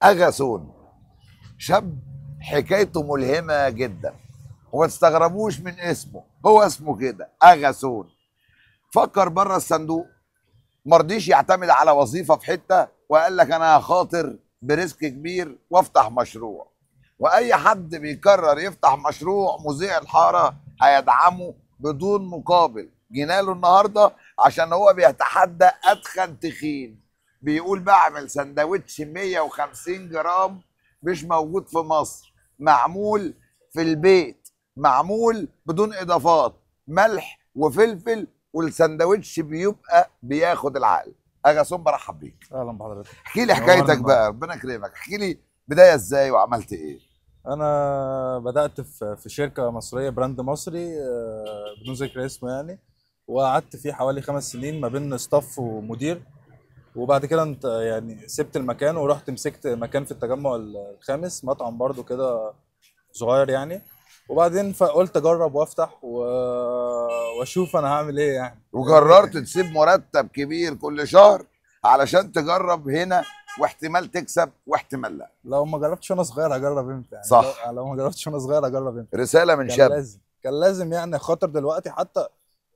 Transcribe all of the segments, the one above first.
اغاثون شاب حكايته ملهمه جدا، وما تستغربوش من اسمه، هو اسمه كده اغاثون. فكر بره الصندوق، مرضيش يعتمد على وظيفه في حته، وقال لك انا هخاطر بريسك كبير وافتح مشروع. واي حد بيقرر يفتح مشروع مذيع الحاره هيدعمه بدون مقابل. جينا له النهارده عشان هو بيتحدى اتخن تخين، بيقول بعمل سندوتش 150 جرام مش موجود في مصر، معمول في البيت، معمول بدون اضافات، ملح وفلفل، والسندوتش بيبقى بياخد العقل. اغاثون برحب بيك. اهلا بحضرتك. احكي لي نورنا حكايتك النهارده. بقى، ربنا يكرمك. احكي لي بدايه ازاي وعملت ايه. انا بدات في شركه مصريه، براند مصري، بدون ذكر اسمه يعني. وقعدت فيه حوالي 5 سنين ما بين ستاف ومدير. وبعد كده انت يعني سبت المكان ورحت مسكت مكان في التجمع الخامس، مطعم برضو كده صغير يعني. وبعدين فقلت اجرب وافتح واشوف انا هعمل ايه يعني وقررت تسيب مرتب كبير كل شهر علشان تجرب هنا، واحتمال تكسب واحتمال لا. لو ما جربتش وانا صغير هجرب امتى يعني؟ لو صح. لو ما جربتش وانا صغير هجرب امتى؟ رساله من كان شاب. لازم كان لازم يعني خاطر دلوقتي حتى،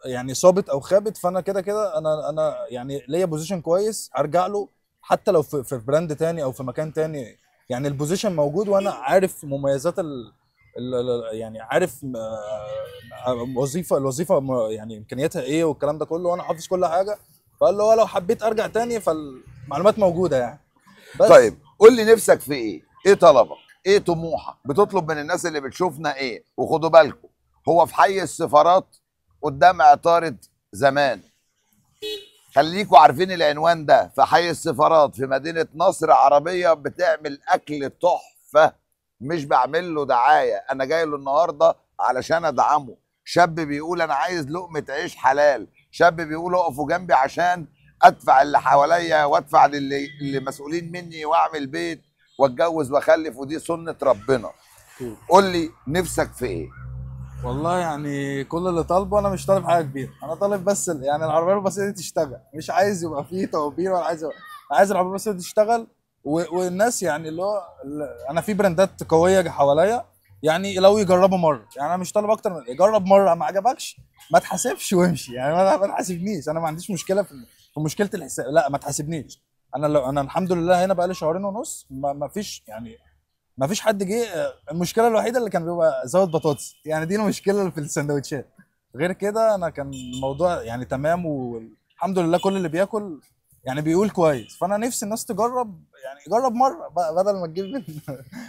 يعني صابت او خابت، فانا كده كده انا يعني ليا بوزيشن كويس هرجع له. حتى لو في براند تاني او في مكان تاني، يعني البوزيشن موجود وانا عارف مميزات يعني عارف يعني امكانياتها ايه والكلام ده كله، وانا حافظ كل حاجه. فقال له لو حبيت ارجع تاني فالمعلومات موجوده يعني. بس طيب قول لي نفسك في ايه؟ ايه طلبك؟ ايه طموحك؟ بتطلب من الناس اللي بتشوفنا ايه؟ وخدوا بالكم، هو في حي السفارات قدام عطارة زمان. خليكوا عارفين العنوان ده، في حي السفارات في مدينة نصر. عربية بتعمل أكل تحفة، مش بعمل له دعاية، أنا جاي له النهاردة علشان أدعمه. شاب بيقول أنا عايز لقمة عيش حلال، شاب بيقول اقفوا جنبي عشان أدفع اللي حواليا وأدفع اللي مسؤولين مني، وأعمل بيت وأتجوز وأخلف، ودي سنة ربنا. قول لي نفسك في إيه؟ والله يعني كل اللي طالبه، انا مش طالب حاجه كبيره، انا طالب بس يعني العربيه البسيطه دي تشتغل، مش عايز يبقى فيه توفير ولا عايز العربيه البسيطه دي تشتغل. والناس يعني اللي هو انا في براندات قويه حواليا، يعني لو يجربوا مره، يعني انا مش طالب اكتر من يجرب مره، ما عجبكش ما تحاسبش وامشي يعني، ما تحاسبنيش، انا ما عنديش مشكله في مشكله الحساب، لا ما تحاسبنيش. انا لو انا الحمد لله هنا بقالي شهرين ونص، ما فيش يعني ما فيش حد جه. المشكله الوحيده اللي كان بيبقى زود بطاطس، يعني دي المشكله اللي في السندوتشات. غير كده انا كان الموضوع يعني تمام، والحمد لله كل اللي بياكل يعني بيقول كويس. فانا نفسي الناس تجرب، يعني جرب مره بدل ما تجيب من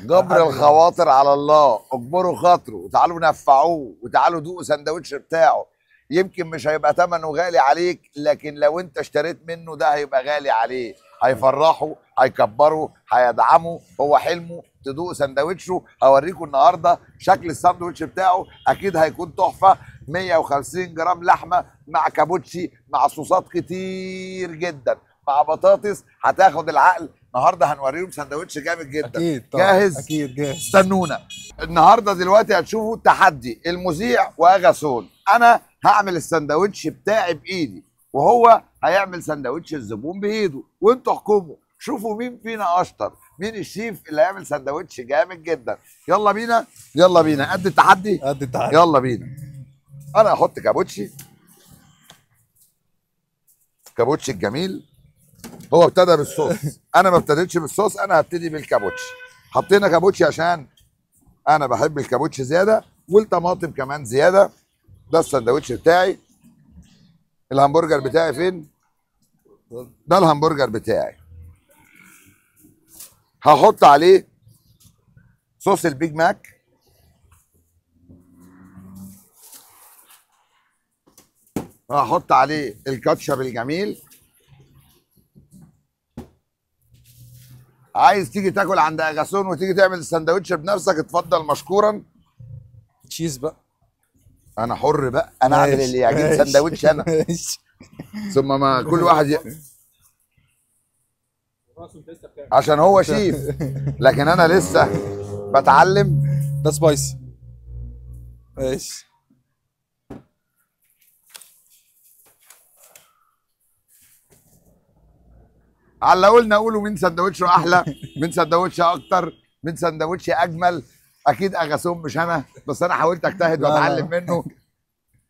جبر حد يعني. الخواطر على الله، اجبروا خاطره وتعالوا نفعوه وتعالوا دوقوا سندوتش بتاعه. يمكن مش هيبقى ثمنه غالي عليك، لكن لو انت اشتريت منه ده هيبقى غالي عليه. هيفرحه، هيكبره، هيدعمه. هو حلمه تدوق سندوتشه. هوريكم النهارده شكل الساندوتش بتاعه، اكيد هيكون تحفه. 150 جرام لحمه مع كابوتشي مع صوصات كتير جدا مع بطاطس، هتاخد العقل. النهارده هنوريهم سندوتش جامد جدا. اكيد طبعا، جاهز؟ اكيد جاهز. استنونا. النهارده دلوقتي هتشوفوا تحدي المذيع واغاثون. انا هعمل السندوتش بتاعي بايدي، وهو هيعمل سندوتش الزبون بايده، وانتوا احكموا شوفوا مين فينا اشطر، مين الشيف اللي هيعمل سندوتش جامد جدا. يلا بينا، يلا بينا قد التحدي. قد التحدي. يلا بينا. انا هحط كابوتشي، كابوتشي الجميل. هو ابتدى بالصوص، انا ما ابتديتش بالصوص، انا هبتدي بالكابوتشي. حطينا كابوتشي عشان انا بحب الكابوتشي زياده، والطماطم كمان زياده. ده السندوتش بتاعي. الهمبرجر بتاعي فين؟ ده الهمبرجر بتاعي. هحط عليه صوص البيج ماك، هحط عليه الكاتشب الجميل. عايز تيجي تاكل عند اغاسون وتيجي تعمل السندوتش بنفسك، اتفضل مشكورا. تشيز بقى. انا حر بقى، انا اعمل اللي ماشي يعجب ماشي سندوتش انا. ماشي. ثم ما كل واحد عشان هو انت شيف، لكن انا لسه بتعلم. ده سبايسي. ماشي. علقوا لنا قولوا مين سندوتشه احلى، مين سندوتشه اكتر، مين سندوتش اجمل. اكيد اغاثون مش انا، بس انا حاولت اجتهد لا، لا. واتعلم منه.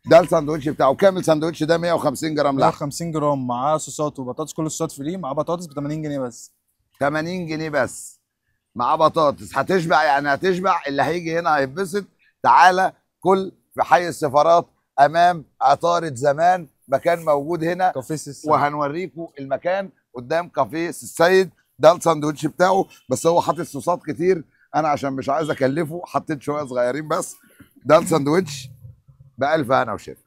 ده الساندوتش بتاعه كامل، ساندوتش ده 150 جرام لحم. 150 جرام معاه صوصات وبطاطس، كل الصوصات فري، مع بطاطس ب 80 جنيه بس. 80 جنيه بس مع بطاطس، هتشبع يعني هتشبع. اللي هيجي هنا هيتبسط. تعالى كل في حي السفارات امام عطارة زمان، مكان موجود هنا، كافيه سيسي. وهنوريكم المكان قدام كافيه السيد. ده الساندوتش بتاعه، بس هو حاطط صوصات كتير، انا عشان مش عايز اكلفه حطيت شويه صغيرين بس. ده الساندوتش بألف هنا وشفا.